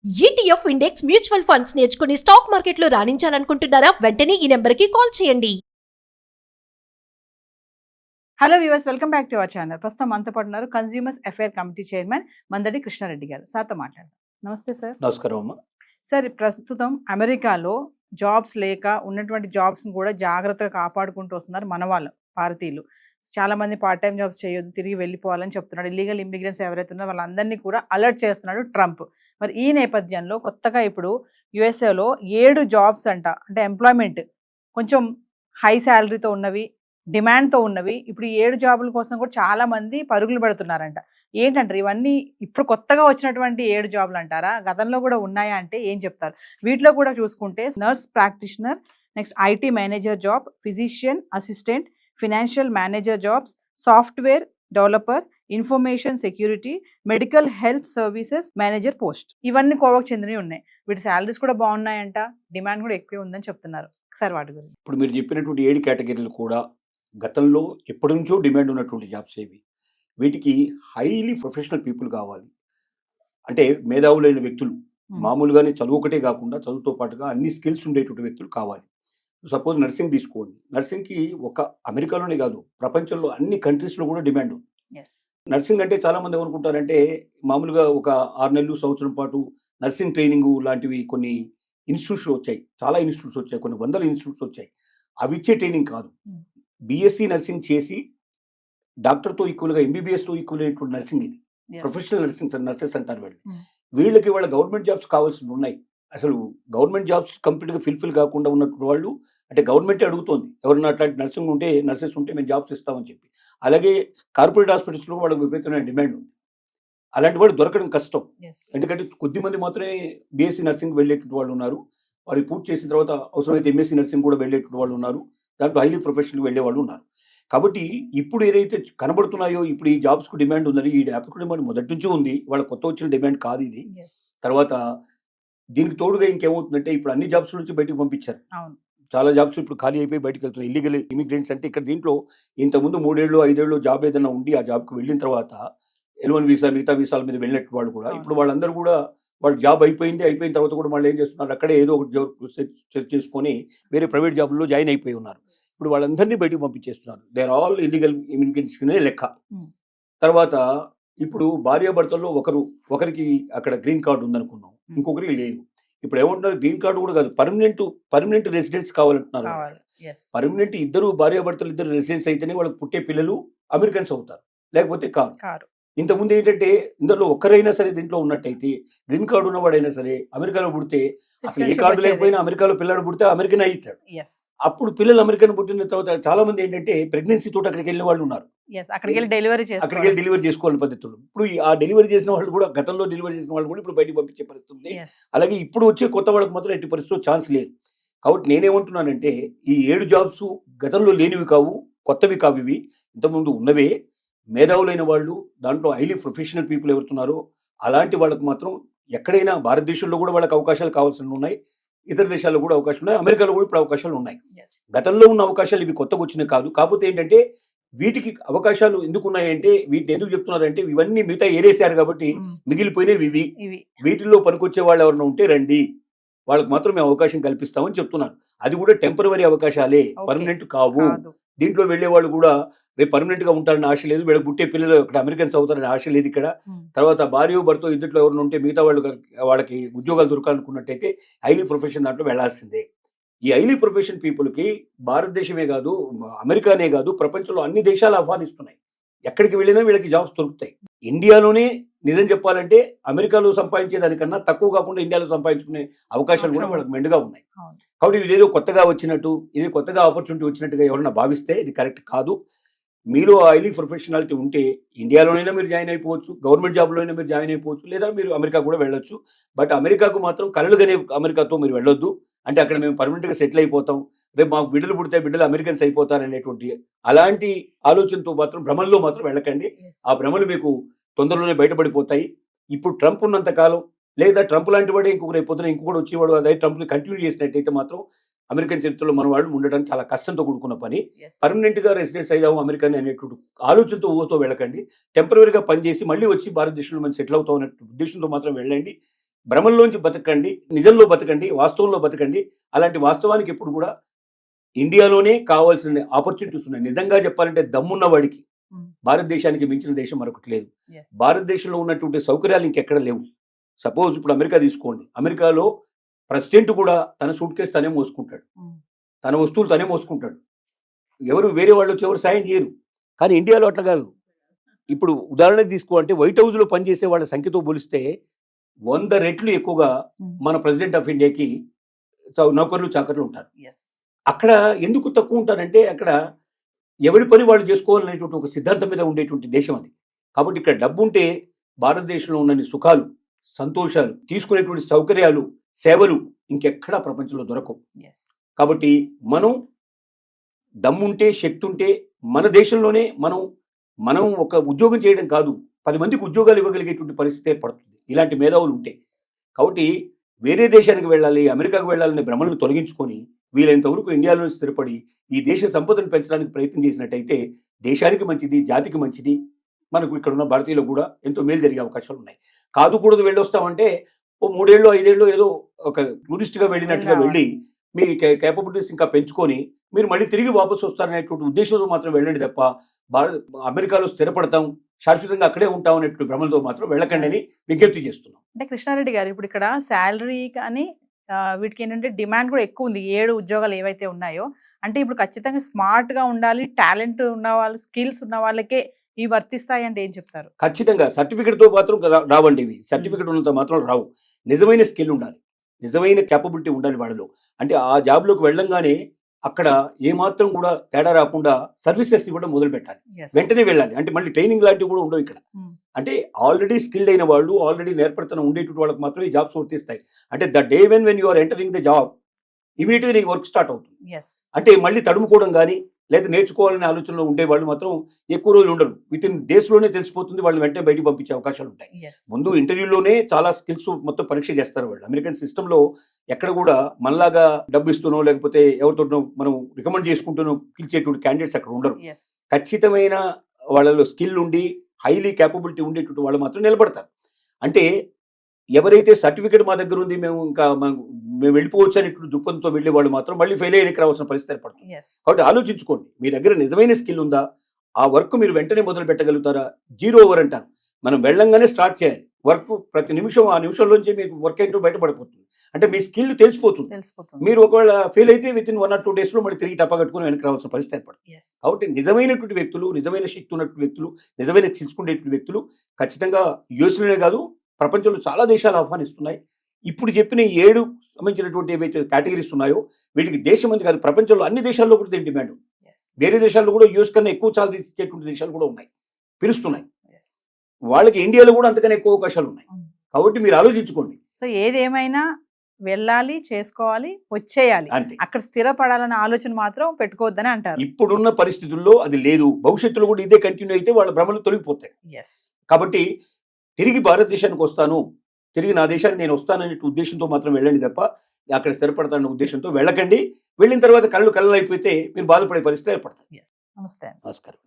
ETF index mutual funds నేర్చుకుని stock మార్కెట్లో రాణించాలనుకుంటున్నారా? వెంటనే ఈ నెంబర్కి కాల్ చేయండి. Hello viewers, welcome back to our channel. ప్రస్తుతం మనతో పాటు ఉన్నారు consumers affair committee chairman Mandadi Krishna Reddy గారు. సార్తో మాట్లాడదాం. నమస్తే సార్. నమస్కారం అమ్మా. సార్, ప్రస్తుతం అమెరికాలో జాబ్స్ లేక ఉన్నటువంటి జాబ్స్ని కూడా జాగ్రత్తగా కాపాడుకుంటూ వస్తున్నారు మన వాళ్ళు, భారతీయులు. చాలా మంది పార్ట్ టైం జాబ్స్ చేయొద్దు, తిరిగి వెళ్ళిపోవాలని చెప్తున్నాడు. ఇల్లీగల్ ఇమిగ్రెంట్స్ ఎవరైతే ఉన్నారో వాళ్ళందరినీ కూడా అలర్ట్ చేస్తున్నాడు ట్రంప్. మరి ఈ నేపథ్యంలో కొత్తగా ఇప్పుడు యుఎస్ఏలో 7 జాబ్స్ అంటే ఎంప్లాయ్మెంట్ కొంచెం హై శాలరీతో ఉన్నవి, డిమాండ్తో ఉన్నవి, ఇప్పుడు ఈ 7 జాబుల కోసం కూడా చాలా మంది పరుగులు పెడుతున్నారంట. ఏంటంటారు ఇవన్నీ? ఇప్పుడు కొత్తగా వచ్చినటువంటి 7 జాబులు అంటారా? గతంలో కూడా ఉన్నాయా అంటే ఏం చెప్తారు? వీటిలో కూడా చూసుకుంటే nurse practitioner, next IT manager job, physician assistant, financial manager jobs, software developer, information security, medical health services manager post, ఇవన్నీ కోవకు చెందినవి ఉన్నాయి. వీటి శాలరీస్ కూడా బాగున్నాయంట, డిమాండ్ కూడా ఎక్కువ ఉందని చెప్తున్నారు. ఒకసారి వాటి గురించి. ఇప్పుడు మీరు చెప్పినటువంటి 7 కేటగిరీలు కూడా గతంలో ఎప్పటి నుంచో డిమాండ్ ఉన్నటువంటి జాబ్స్ ఏవి. వీటికి హైలీ ప్రొఫెషనల్ పీపుల్ కావాలి, అంటే మేధావులైన వ్యక్తులు. మామూలుగానే చదువు ఒకటే కాకుండా చదువుతో పాటుగా అన్ని స్కిల్స్ ఉండేటువంటి వ్యక్తులు కావాలి. సపోజ్ నర్సింగ్ తీసుకోండి. నర్సింగ్కి ఒక అమెరికాలోనే కాదు, ప్రపంచంలో అన్ని కంట్రీస్లో కూడా డిమాండ్ ఉంది. నర్సింగ్ అంటే చాలా మంది ఏమనుకుంటారంటే మామూలుగా ఒక 6 నెలలు సంవత్సరం పాటు నర్సింగ్ ట్రైనింగ్ లాంటివి కొన్ని ఇన్స్టిట్యూట్స్ వచ్చాయి, చాలా ఇన్స్టిట్యూట్స్ వచ్చాయి, కొన్ని వందల ఇన్స్టిట్యూట్స్ వచ్చాయి. అవి ఇచ్చే ట్రైనింగ్ కాదు. బీఎస్సీ నర్సింగ్ చేసి డాక్టర్తో ఈక్వల్గా ఎంబీబీఎస్తో ఈక్వల్ అయినటువంటి నర్సింగ్ ఇది. ప్రొఫెషనల్ నర్సెస్ అంటారు వీళ్ళు. వీళ్ళకి వాళ్ళ గవర్నమెంట్ జాబ్స్ కావాల్సి ఉన్నాయి. అసలు గవర్నమెంట్ జాబ్స్ కంప్లీట్గా ఫిల్ఫిల్ కాకుండా ఉన్నటువంటి వాళ్ళు, అంటే గవర్నమెంటే అడుగుతోంది ఎవరన్నా అట్లాంటి నర్సెస్ ఉంటే మేము జాబ్స్ ఇస్తామని చెప్పి. అలాగే కార్పొరేట్ హాస్పిటల్స్లో వాళ్ళకి విపరీతమైన డిమాండ్ ఉంది. అలాంటి వాళ్ళు దొరకడం కష్టం. ఎందుకంటే కొద్ది మంది మాత్రమే బీఎస్సీ నర్సింగ్ వెళ్ళేటువంటి వాళ్ళు ఉన్నారు. వాళ్ళు పూర్తి చేసిన తర్వాత అవసరమైతే ఎంఎస్సీ నర్సింగ్ కూడా వెళ్ళేటువంటి వాళ్ళు ఉన్నారు. దాంట్లో హైలీ ప్రొఫెషనల్ వెళ్ళే వాళ్ళు ఉన్నారు. కాబట్టి ఇప్పుడు ఏదైతే కనబడుతున్నాయో, ఇప్పుడు ఈ జాబ్స్కు డిమాండ్ ఉందని, ఈ యాప్కు డిమాండ్ మొదటి నుంచి ఉంది, వాళ్ళ కొత్త వచ్చిన డిమాండ్ కాదు ఇది. తర్వాత దీనికి తోడుగా ఇంకేమవుతుందంటే ఇప్పుడు అన్ని జాబ్స్ నుంచి బయటకు పంపించారు. చాలా జాబ్స్ ఇప్పుడు ఖాళీ అయిపోయి బయటకు వెళ్తున్నాయి. ఇల్లీగల్ ఇమిగ్రెంట్స్ అంటే ఇక్కడ దీంట్లో ఇంతకుముందు 3 ఏళ్ళు 5 ఏళ్ళు జాబ్ ఏదైనా ఉండి ఆ జాబ్కి వెళ్ళిన తర్వాత L1 వీసా మిగతా వీసాల మీద వెళ్ళినట్టు వాళ్ళు కూడా ఇప్పుడు వాళ్ళందరూ కూడా వాళ్ళ జాబ్ అయిపోయిన తర్వాత కూడా వాళ్ళు ఏం చేస్తున్నారు, అక్కడే ఏదో ఒకటి జాబ్ సెర్చ్ చేసుకొని వేరే ప్రైవేట్ జాబ్లో జాయిన్ అయిపోయి ఉన్నారు. ఇప్పుడు వాళ్ళందరినీ బయటకు పంపించేస్తున్నారు. They are all illegal immigrants కింద లెక్క. తర్వాత ఇప్పుడు భార్యాభర్తల్లో ఒకరికి అక్కడ గ్రీన్ కార్డు ఉందనుకున్నాం, ఇంకొకరికి లేదు. ఇప్పుడు ఏమంటున్నారు, గ్రీన్ కార్డు కూడా కాదు, పర్మనెంట్ రెసిడెంట్స్ కావాలంటున్నారు. పర్మనెంట్ ఇద్దరు భార్యాభర్తలు ఇద్దరు రెసిడెంట్స్ అయితేనే వాళ్ళకి పుట్టే పిల్లలు అమెరికన్స్ అవుతారు, లేకపోతే కారు. ఇంతకుముందు ఏంటంటే ఇందులో ఒక్కరైనా సరే దీంట్లో ఉన్నట్టయితే, గ్రీన్ కార్డు ఉన్నవాడైనా సరే అమెరికాలో పుడితే అసలు ఏ కార్డు లేకపోయినా అమెరికాలో పిల్లడు పుడితే అమెరికన్ అవుతాడు. అప్పుడు పిల్లలు అమెరికన్ పుట్టిన తర్వాత చాలా మంది ఏంటంటే ప్రెగ్నెన్సీ తోటి అక్కడికి వెళ్ళిన వాళ్ళు ఉన్నారు. అక్కడికి వెళ్ళి డెలివరీ చేసుకోవాలని పద్ధతులు. ఇప్పుడు ఆ డెలివరీ చేసిన వాళ్ళు కూడా, గతంలో డెలివరీ చేసిన వాళ్ళు కూడా ఇప్పుడు బయటకు పంపించే పరిస్థితి ఉంది. అలాగే ఇప్పుడు వచ్చే కొత్త వాళ్ళకి మాత్రం ఎట్టి పరిస్థితుల్లో ఛాన్స్ లేదు. కాబట్టి నేనేమంటున్నానంటే ఈ 7 జాబ్స్ గతంలో లేనివి కావు, కొత్తవి కావు. ఇవి ఇంతకుముందు ఉన్నవే. మేధావులైన వాళ్ళు, దాంట్లో హైలీ ప్రొఫెషనల్ పీపుల్ ఎవరుతున్నారో అలాంటి వాళ్ళకి మాత్రం ఎక్కడైనా భారతదేశంలో కూడా వాళ్ళకి అవకాశాలు కావాల్సి ఉన్నాయి, ఇతర దేశాల్లో కూడా అవకాశాలు ఉన్నాయి, అమెరికాలో కూడా ఇప్పుడు అవకాశాలు ఉన్నాయి. గతంలో ఉన్న అవకాశాలు ఇవి కొత్తగా వచ్చినాయి కాదు. కాకపోతే ఏంటంటే వీటికి అవకాశాలు ఎందుకు ఉన్నాయంటే, వీటిని ఎందుకు చెప్తున్నారంటే ఇవన్నీ మిగతా ఏరేశారు కాబట్టి మిగిలిపోయినవి ఇవి. వీటిల్లో పనికొచ్చే వాళ్ళు ఎవరైనా ఉంటే రండి, వాళ్ళకి మాత్రం మేము అవకాశం కల్పిస్తామని చెప్తున్నారు. అది కూడా టెంపరవరీ అవకాశాలే, పర్మనెంట్ కావు. దీంట్లో వెళ్లే వాళ్ళు కూడా రేపు పర్మనెంట్ గా ఉంటారని ఆశ లేదు, వీళ్ళకి పుట్టే పిల్లలు ఇక్కడ అమెరికన్స్ అవుతారని ఆశ లేదు ఇక్కడ. తర్వాత భార్య భర్త ఇద్దరిలో ఎవరైనా ఉంటే మిగతా వాళ్ళకి ఉద్యోగాలు దొరకాలనుకున్నట్టయితే హైలీ ప్రొఫెషన్ దాంట్లో వెళ్లాల్సిందే. ఈ హైలీ ప్రొఫెషన్ పీపుల్కి భారతదేశమే కాదు, అమెరికానే కాదు, ప్రపంచంలో అన్ని దేశాలు ఆహ్వానిస్తున్నాయి. ఎక్కడికి వెళ్ళినా వీళ్ళకి జాబ్స్ దొరుకుతాయి. ఇండియాలోనే నిజం చెప్పాలంటే అమెరికాలో సంపాదించే దానికన్నా తక్కువ కాకుండా ఇండియాలో సంపాదించుకునే అవకాశాలు కూడా వాళ్ళకి మెండుగా ఉన్నాయి. కాబట్టి ఇదేదో కొత్తగా వచ్చినట్టు, ఇది కొత్తగా ఆపర్చునిటీ వచ్చినట్టుగా ఎవరైనా భావిస్తే ఇది కరెక్ట్ కాదు. మీలో హైలీ ప్రొఫెషనాలిటీ ఉంటే ఇండియాలోనైనా మీరు జాయిన్ అయిపోవచ్చు, గవర్నమెంట్ జాబ్లోనైనా మీరు జాయిన్ అయిపోవచ్చు, లేదా మీరు అమెరికా కూడా వెళ్ళొచ్చు. బట్ అమెరికాకు మాత్రం కలలుగానే అమెరికాతో మీరు వెళ్ళొద్దు. అంటే అక్కడ మేము పర్మనెంట్గా సెటిల్ అయిపోతాం, రేపు మాకు బిడ్డలు పుడితే బిడ్డలు అమెరికన్స్ అయిపోతారనేటువంటి అలాంటి ఆలోచనతో మాత్రం, భ్రమల్లో మాత్రం వెళ్ళకండి. ఆ భ్రమలు మీకు తొందరలోనే బయటపడిపోతాయి. ఇప్పుడు ట్రంప్ ఉన్నంత కాలం, లేదా ట్రంప్ లాంటి వాడే ఇంకొకరు అయిపోతున్నా ఇంకొకటి వచ్చేవాడు, అదే ట్రంప్ని కంటిన్యూ చేసినట్టయితే మాత్రం అమెరికన్ చరిత్రలో మన వాళ్ళు ఉండడానికి చాలా కష్టంతో కూడుకున్న పని. పర్మనెంట్ గా రెసిడెంట్స్ అయ్యాము అమెరికన్ అనేటువంటి ఆలోచనతో ఊహతో వెళ్ళకండి. టెంపరీగా పనిచేసి మళ్ళీ వచ్చి భారతదేశంలో మనం సెటిల్ అవుతాం అనే ఉద్దేశంతో మాత్రం వెళ్ళండి. భ్రమంలోంచి బతకండి, నిజంలో బతకండి, వాస్తవంలో బతకండి. అలాంటి వాస్తవానికి ఎప్పుడు కూడా ఇండియాలోనే కావాల్సిన ఆపర్చునిటీస్ ఉన్నాయి. నిజంగా చెప్పాలంటే దమ్మున్న వాడికి భారతదేశానికి మించిన దేశం మరొకటి లేదు. భారతదేశంలో ఉన్నటువంటి సౌకర్యాలు ఇంకెక్కడ లేవు. సపోజ్ ఇప్పుడు అమెరికా తీసుకోండి. అమెరికాలో ప్రెసిడెంట్ కూడా తన సూట్ కేసు తనే మోసుకుంటాడు, తన వస్తువులు తనే మోసుకుంటాడు. ఎవరు వేరే వాళ్ళు వచ్చి ఎవరు సాయం చేయరు. కానీ ఇండియాలో అట్లా కాదు. ఇప్పుడు ఉదాహరణకు తీసుకో అంటే వైట్ హౌస్లో పనిచేసే వాళ్ళ సంఖ్యతో పోలిస్తే 100 రెట్లు ఎక్కువగా మన ప్రెసిడెంట్ ఆఫ్ ఇండియాకి నౌకర్లు చాకర్లు ఉంటారు. అక్కడ ఎందుకు తక్కువ ఉంటారంటే అక్కడ ఎవరి పని వాళ్ళు చేసుకోవాలనేటువంటి ఒక సిద్ధాంతం మీద ఉండేటువంటి దేశం అది. కాబట్టి ఇక్కడ డబ్బు ఉంటే భారతదేశంలో ఉన్న సుఖాలు, సంతోషాలు, తీసుకునేటువంటి సౌకర్యాలు, సేవలు ఇంకెక్కడా ప్రపంచంలో దొరకవు. కాబట్టి మనం దమ్ముంటే, శక్తి ఉంటే మన దేశంలోనే మనం ఒక ఉద్యోగం చేయడం కాదు, 10 మందికి ఉద్యోగాలు ఇవ్వగలిగేటువంటి పరిస్థితి ఏర్పడుతుంది ఇలాంటి మేధావులు ఉంటే. కాబట్టి వేరే దేశానికి వెళ్ళాలి, అమెరికాకు వెళ్ళాలనే భ్రమలను తొలగించుకొని వీలైనంత వరకు ఇండియాలో స్థిరపడి ఈ దేశ సంపదను పెంచడానికి ప్రయత్నం చేసినట్టయితే దేశానికి మంచిది, జాతికి మంచిది, మనకు ఇక్కడ ఉన్న భారతీయులకు కూడా ఎంతో మేలు జరిగే అవకాశాలు ఉన్నాయి. కాదు కూడదు వెళ్ళొస్తామంటే ఓ 3 ఏళ్ళు 5 ఏళ్ళు ఏదో ఒక టూరిస్ట్గా వెళ్ళినట్టుగా వెళ్ళి మీ కేపబిలిటీస్ ఇంకా పెంచుకొని మీరు మళ్ళీ తిరిగి వాపసు వస్తారనేటువంటి ఉద్దేశంతో మాత్రం వెళ్ళండి తప్ప అమెరికాలో స్థిరపడతాం, శాశ్వతంగా అక్కడే ఉంటాం అనేటువంటి భ్రమలతో మాత్రం వెళ్ళకండి అని విజ్ఞప్తి చేస్తున్నాం. అంటే కృష్ణారెడ్డి గారు ఇప్పుడు ఇక్కడ శాలరీ కానీ వీటికి ఏంటంటే డిమాండ్ కూడా ఎక్కువ ఉంది. 7 ఉద్యోగాలు ఏవైతే ఉన్నాయో అంటే ఇప్పుడు ఖచ్చితంగా స్మార్ట్ గా ఉండాలి, టాలెంట్ ఉన్న వాళ్ళు, స్కిల్స్ ఉన్న వాళ్ళకే ఇవి వర్తిస్తాయి అంటే ఏం చెప్తారు? ఖచ్చితంగా సర్టిఫికెట్తో మాత్రం రావండి ఇవి. సర్టిఫికెట్ ఉన్నంత మాత్రం రావు. నిజమైన స్కిల్ ఉండాలి, నిజమైన క్యాపబిలిటీ ఉండాలి వాళ్ళలో. అంటే ఆ జాబ్లోకి వెళ్ళంగానే అక్కడ ఏమాత్రం కూడా తేడా రాకుండా సర్వీసెస్ ఇవ్వడం మొదలు పెట్టాలి, వెంటనే వెళ్ళాలి. అంటే మళ్ళీ ట్రైనింగ్ లాంటివి కూడా ఉండవు ఇక్కడ. అంటే ఆల్రెడీ స్కిల్డ్ అయిన వాళ్ళు, ఆల్రెడీ నేర్పడతనం ఉండేటువంటి వాళ్ళకి మాత్రం ఈ జాబ్స్ వర్తిస్తాయి. అంటే the day when you are entering the job ఇమీడియట్గా నీకు వర్క్ స్టార్ట్ అవుతుంది. అంటే మళ్ళీ తడుముకోవడం కానీ లేదా నేర్చుకోవాలనే ఆలోచనలో ఉండే వాళ్ళు మాత్రం ఎక్కువ రోజులు ఉండరు. విత్ ఇన్ డేస్లోనే తెలిసిపోతుంది, వాళ్ళు వెంటనే బయటికి పంపించే అవకాశాలు ఉంటాయి. ముందు ఇంటర్వ్యూలోనే చాలా స్కిల్స్ మొత్తం పరీక్ష చేస్తారు వాళ్ళు. అమెరికన్ సిస్టంలో ఎక్కడ కూడా మనలాగా డబ్బు ఇస్తూనో లేకపోతే ఎవరితో మనం రికమెండ్ చేసుకుంటూనో పిలిచేటువంటి క్యాండిడేట్స్ అక్కడ ఉండరు. ఖచ్చితమైన వాళ్ళలో స్కిల్ ఉండి హైలీ క్యాపబిలిటీ ఉండేటువంటి వాళ్ళు మాత్రం నిలబడతారు. అంటే ఎవరైతే సర్టిఫికేట్ మా దగ్గర ఉంది, మేము వెళ్ళిపోవచ్చు అని దుప్పంతో వెళ్ళే వాళ్ళు మాత్రం మళ్ళీ ఫెయిల్ అయ్యడానికి రావాల్సిన పరిస్థితి ఏర్పడుతుంది. కాబట్టి ఆలోచించుకోండి, మీ దగ్గర నిజమైన స్కిల్ ఉందా, ఆ వర్క్ మీరు వెంటనే మొదలు పెట్టగలుగుతారా? 0 ఓవర్ అంటారు. మనం వెళ్ళంగానే స్టార్ట్ చేయాలి వర్క్. ప్రతి నిమిషం ఆ నిమిషంలోంచి మీకు వర్క్ ఏంటో బయటపడిపోతుంది. అంటే మీ స్కిల్ తెలిసిపోతుంది. మీరు ఒకవేళ ఫెయిల్ అయితే విత్ ఇన్ 1 or 2 days మళ్ళీ తిరిగి టప్ప కట్టుకుని వెనక్కి రావాల్సిన పరిస్థితి ఏర్పడుతుంది. కాబట్టి నిజమైనటువంటి వ్యక్తులు, నిజమైన శక్తి ఉన్నటువంటి వ్యక్తులు, నిజమైన తెలుసుకునేటువంటి వ్యక్తులు ఖచ్చితంగా యూఎస్లోనే కాదు ప్రపంచంలో చాలా దేశాలు ఆహ్వానిస్తున్నాయి. ఇప్పుడు చెప్పిన 7 సంబంధించినటువంటి ఏవైతే కేటగిరీస్ ఉన్నాయో వీటికి దేశం మంది కాదు, ప్రపంచంలో అన్ని దేశాల్లో కూడా దీని డిమాండ్ ఉంది. వేరే దేశాల్లో కూడా యూఎస్ కన్నా ఎక్కువ సాలరీ ఇచ్చేటువంటి దేశాలు కూడా ఉన్నాయి, పిలుస్తున్నాయి. వాళ్ళకి ఇండియాలో కూడా అంతకన్నా ఎక్కువ అవకాశాలు ఉన్నాయి. కాబట్టి మీరు ఆలోచించుకోండి. సో ఏదేమైనా వెళ్ళాలి, చేసుకోవాలి, వచ్చేయాలి, అక్కడ స్థిరపడాలన్న ఆలోచన మాత్రం పెట్టుకోవద్దని అంటారు. ఇప్పుడున్న పరిస్థితుల్లో అది లేదు. భవిష్యత్తులో కూడా ఇదే కంటిన్యూ అయితే వాళ్ళ భ్రమలు తొలగిపోతాయి. కాబట్టి తిరిగి భారతదేశానికి వస్తాను, తిరిగి నా దేశానికి నేను వస్తాననే ఉద్దేశంతో మాత్రం వెళ్ళండి తప్ప అక్కడ స్థిరపడతానన్న ఉద్దేశంతో వెళ్ళకండి. వెళ్ళిన తర్వాత కళ్ళు అయిపోతే మీరు బాధపడే పరిస్థితి ఏర్పడతాయి. నమస్తే. నమస్కారం.